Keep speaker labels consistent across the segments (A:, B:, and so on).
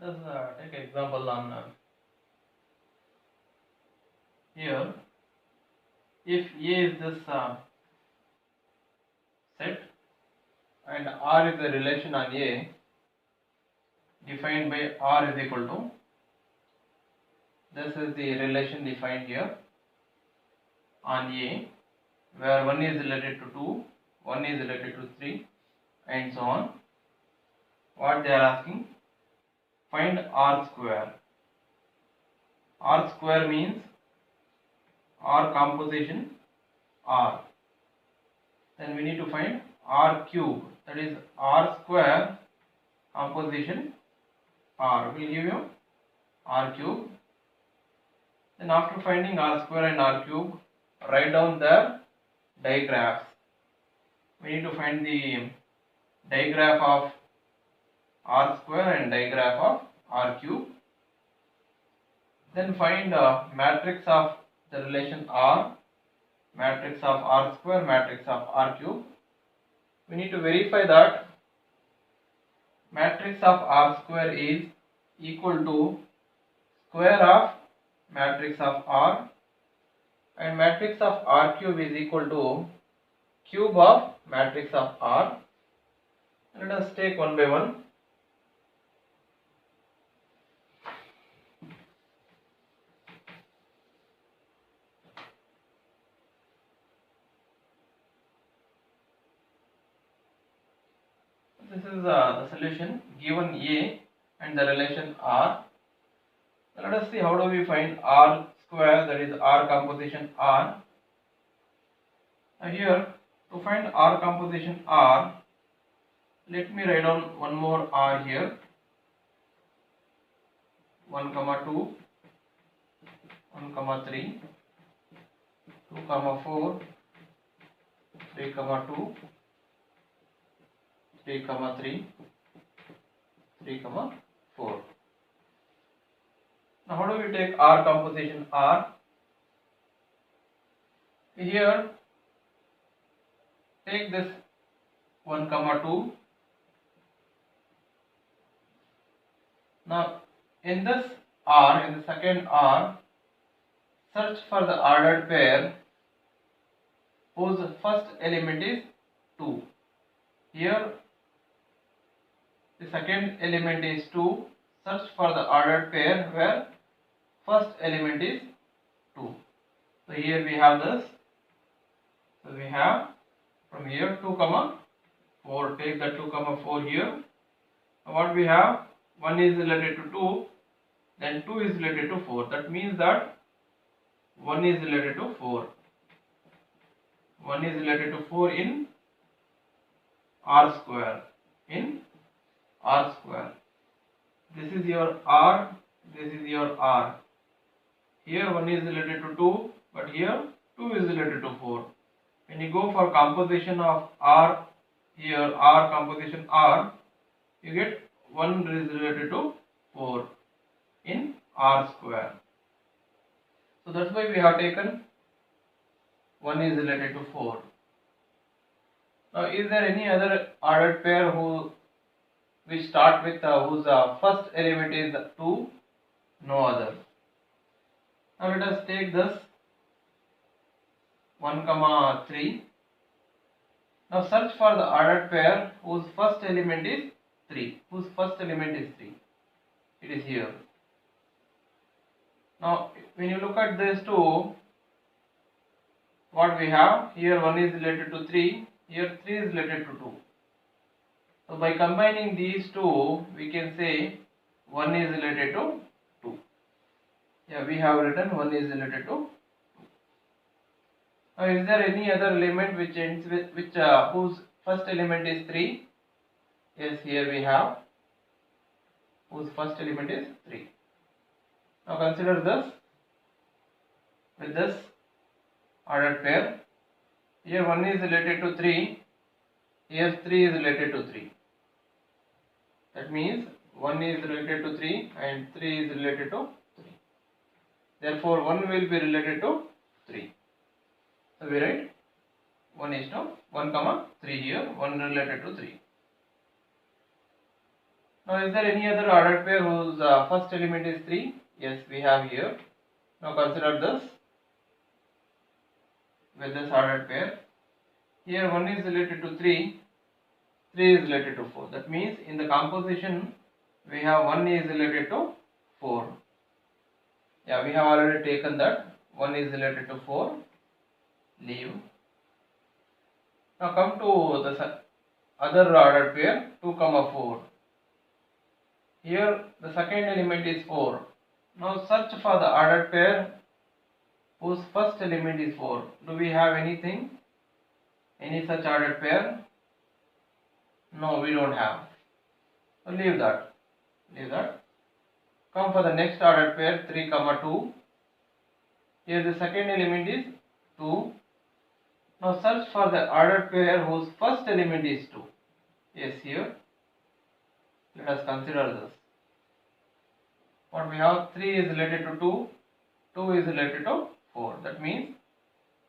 A: Let us take example on here. If A is this set and R is the relation on A defined by R is equal to, this is the relation defined here on A, where 1 is related to 2, 1 is related to 3 and so on. What they are asking, find R square. R square means R composition R. Then we need to find R cube, that is R square composition R will give you R cube. Then after finding R square and R cube, write down their digraphs. We need to find the digraph of R square and digraph of R cube. Then find matrix of the relation R, matrix of R square, matrix of R cube. We need to verify that matrix of R square is equal to square of matrix of R, and matrix of R cube is equal to cube of matrix of R. Let us take one by one. This is the solution given A and the relation R. Let us see how do we find R square, that is R composition R. Here to find R composition R, let me write down one more R here. 1, 2, 1, 3, 2, 4, 3, 2, 3, 3, 3, 4. Now how do we take R composition R? Here take this 1, 2. Now in this R, in the second R, search for the ordered pair whose first element is 2. Here the second element is 2. Search for the ordered pair where first element is 2. So here we have this. So we have from here 2, 4. Take the 2, 4 here. Now what we have, 1 is related to 2, then 2 is related to 4. That means that 1 is related to 4. 1 is related to 4 in R square. In R square. This is your R, this is your R. Here 1 is related to 2, but here 2 is related to 4. When you go for composition of R, here R composition R, you get 1 is related to 4 in R square. So that's why we have taken 1 is related to 4. Now is there any other ordered pair which start with whose first element is 2? No other. Now let us take this 1, 3. Now search for the ordered pair whose first element is 3. Whose first element is 3. It is here. Now when you look at these two, what we have here, 1 is related to 3, here 3 is related to 2. So by combining these two, we can say 1 is related to 2. Yeah, we have written 1 is related to 2. Now is there any other element which ends with whose first element is 3? Yes, here we have whose first element is 3. Now consider this with this ordered pair. Here 1 is related to 3, here 3 is related to 3. That means 1 is related to 3 and 3 is related to 3. Therefore 1 will be related to 3. So we write 1 is to 1, 3 here, 1 related to 3. Now is there any other ordered pair whose first element is 3? Yes, we have here. Now consider this with this ordered pair. Here 1 is related to 3, 3 is related to 4. That means in the composition we have 1 is related to 4. Yeah, we have already taken that. 1 is related to 4. Leave. Now come to the other ordered pair 2, 4. Here the second element is 4. Now search for the ordered pair whose first element is 4. Do we have anything? Any such ordered pair? No, we don't have. So leave that. Leave that. Come for the next ordered pair 3, 2. Here the second element is 2. Now search for the ordered pair whose first element is 2. Yes, here. Let us consider this. What we have, 3 is related to 2, 2 is related to 4. That means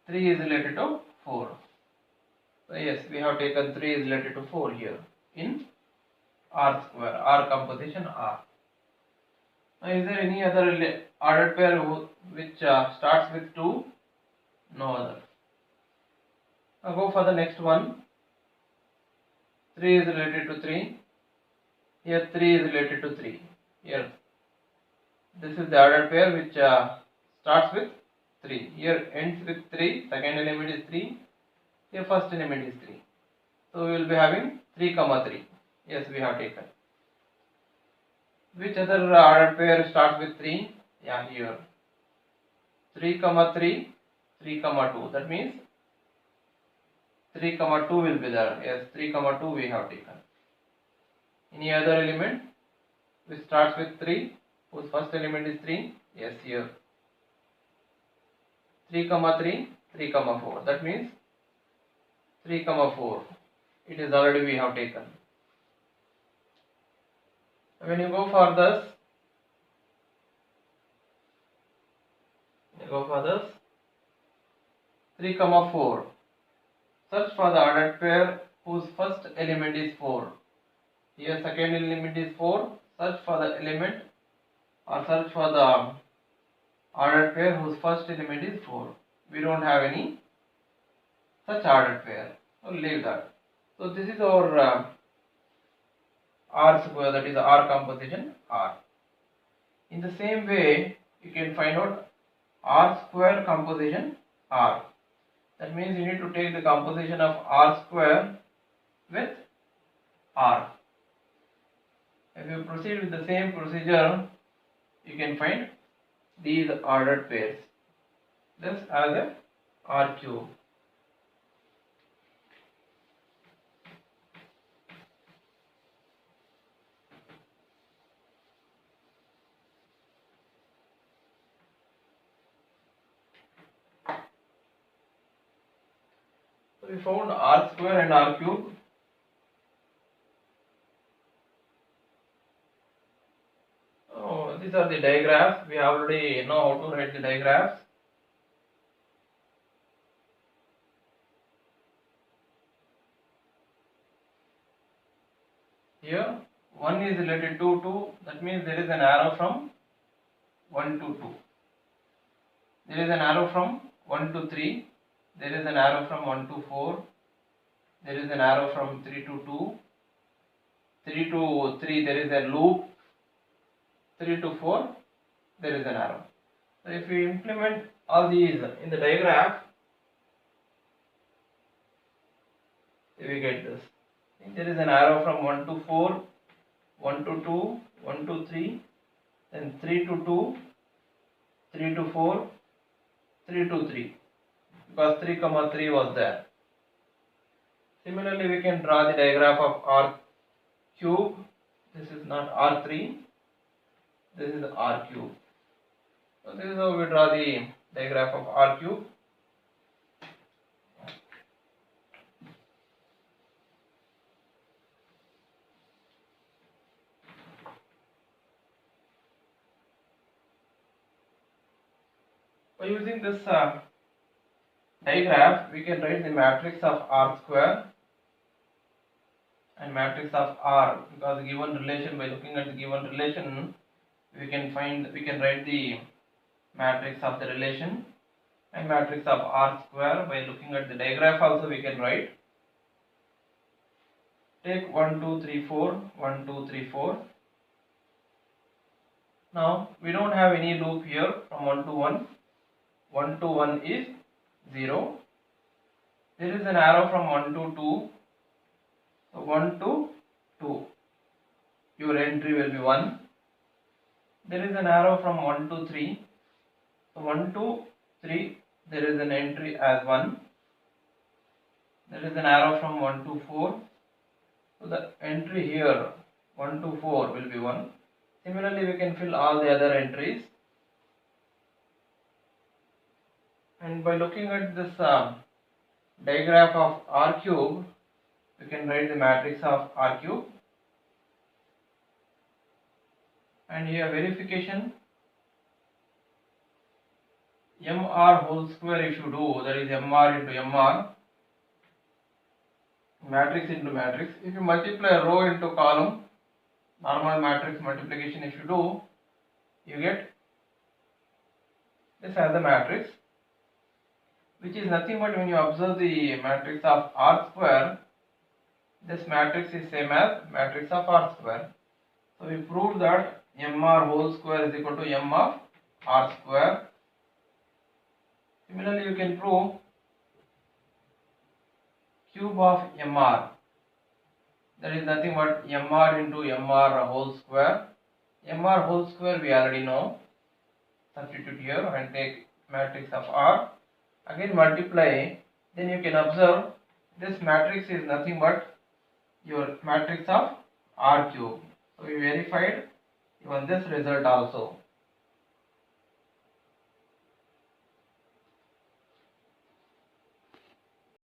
A: 3 is related to 4. So yes, we have taken 3 is related to 4 here in R square, R composition R. Now is there any other ordered pair which starts with 2? No other. Now go for the next one. 3 is related to 3. Here 3 is related to 3. Here this is the ordered pair which starts with 3. Here ends with 3. Second element is 3. Here first element is 3. So we will be having 3, 3. Yes, we have taken. Which other ordered pair starts with 3? Yeah, here. 3, 3, 3, 2. That means 3, 2 will be there. Yes, 3, 2 we have taken. Any other element which starts with 3, whose first element is 3? Yes, here. 3, 3, 3, 4. That means 3, 4. It is already we have taken. When you go for this, 3, 4. Search for the ordered pair whose first element is 4. Here second element is 4. Search for the element or search for the ordered pair whose first element is 4. We don't have any such ordered pair. So leave that. So this is our R square, that is R composition R. In the same way, you can find out R square composition R. That means you need to take the composition of R square with R. If you proceed with the same procedure, you can find these ordered pairs. This as a R cube. So we found R square and R cube. Oh, these are the diagrams. We already know how to write the diagrams. Here 1 is related to 2. That means there is an arrow from 1 to 2. There is an arrow from 1 to 3. There is an arrow from 1 to 4. There is an arrow from 3 to 2. 3 to 3 there is a loop. 3 to 4 there is an arrow. So if we implement all these in the diagram, we get this. There is an arrow from 1 to 4, 1 to 2, 1 to 3, then 3 to 2, 3 to 4, 3 to 3, because 3, 3 was there. Similarly, we can draw the diagram of R cube. This is not R3, this is R cube. So this is how we draw the diagram of R cube. By using this diagram, we can write the matrix of R square and matrix of R, because given relation, by looking at the given relation we can write the matrix of the relation, and matrix of R square by looking at the diagram also we can write. Take 1 2 3 4 1 2 3 4. Now we don't have any loop here from 1 to 1. 1 to 1 is 0. There is an arrow from 1 to 2. So 1 to 2, your entry will be 1. There is an arrow from 1 to 3. So 1 to 3, there is an entry as 1. There is an arrow from 1 to 4. So the entry here 1 to 4 will be 1. Similarly, we can fill all the other entries. And by looking at this diagram of R cube, we can write the matrix of R cube. And here verification, MR whole square if you do, that is MR into MR, matrix into matrix. If you multiply row into column, normal matrix multiplication if you do, you get this as the matrix, which is nothing but when you observe the matrix of R square, this matrix is same as matrix of R square. So we proved that MR whole square is equal to M of R square. Similarly, you can prove cube of MR, that is nothing but MR into MR whole square. MR whole square we already know. Substitute here and take matrix of R. Again multiply, then you can observe this matrix is nothing but your matrix of R cube. So we verified even this result also.